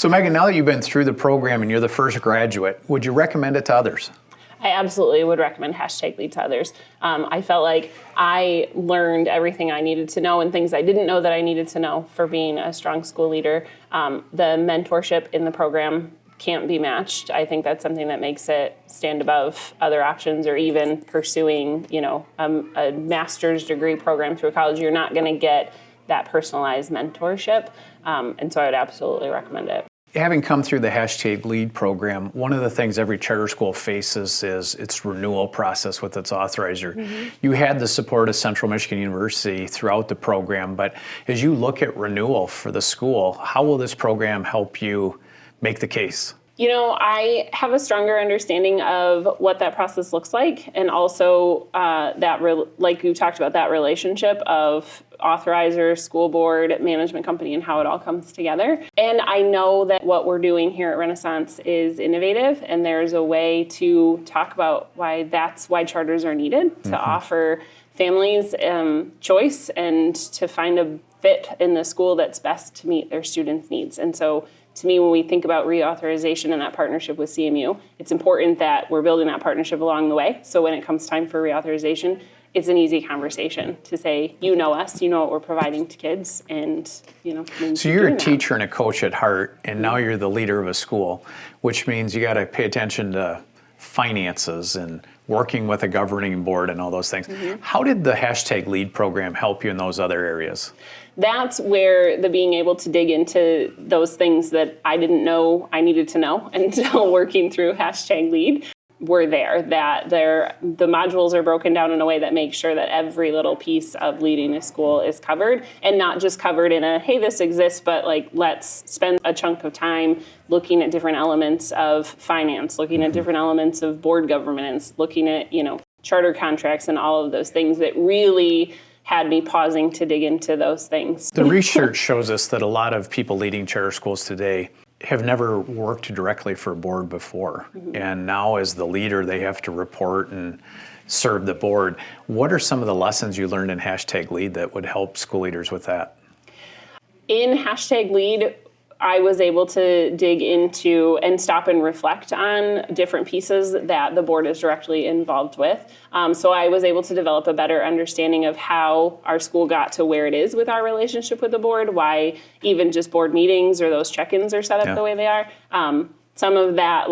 So Megan, now that you've been through the program and you're the first graduate, would you recommend it to others? I absolutely would recommend #Lead to others. I felt like I learned everything I needed to know and things I didn't know that I needed to know for being a strong school leader. The mentorship in the program can't be matched. I think that's something that makes it stand above other options, or even pursuing, a master's degree program through college. You're not going to get that personalized mentorship, and so I would absolutely recommend it. Having come through the #Lead program, one of the things every charter school faces is its renewal process with its authorizer. Mm-hmm. You had the support of Central Michigan University throughout the program, but as you look at renewal for the school, how will this program help you make the case? I have a stronger understanding of what that process looks like, and also like you talked about, that relationship of authorizer, school board, management company, and how it all comes together. And I know that what we're doing here at Renaissance is innovative, and there's a way to talk about why charters are needed, to offer families choice and to find a fit in the school that's best to meet their students' needs. And so to me, when we think about reauthorization and that partnership with CMU, it's important that we're building that partnership along the way. So when it comes time for reauthorization, it's an easy conversation to say, you know us, you know what we're providing to kids, and So you're a teacher and a coach at heart, and now you're the leader of a school, which means you got to pay attention to finances and working with a governing board and all those things. Mm-hmm. How did the #Lead program help you in those other areas? That's where the being able to dig into those things that I didn't know I needed to know until working through #Lead were there. The modules are broken down in a way that makes sure that every little piece of leading a school is covered, and not just covered in a, hey, this exists, but let's spend a chunk of time looking at different elements of finance, looking at different elements of board governance, looking at, charter contracts and all of those things that really had me pausing to dig into those things. The research shows us that a lot of people leading charter schools today have never worked directly for a board before. Mm-hmm. And now as the leader, they have to report and serve the board. What are some of the lessons you learned in #Lead that would help school leaders with that? In #Lead, I was able to dig into and stop and reflect on different pieces that the board is directly involved with. So I was able to develop a better understanding of how our school got to where it is with our relationship with the board, why even just board meetings or those check-ins are set up the way they are. Some of that,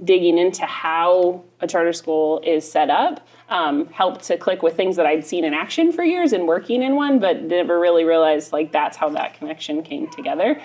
digging into how a charter school is set up, helped to click with things that I'd seen in action for years and working in one, but never really realized that's how that connection came together.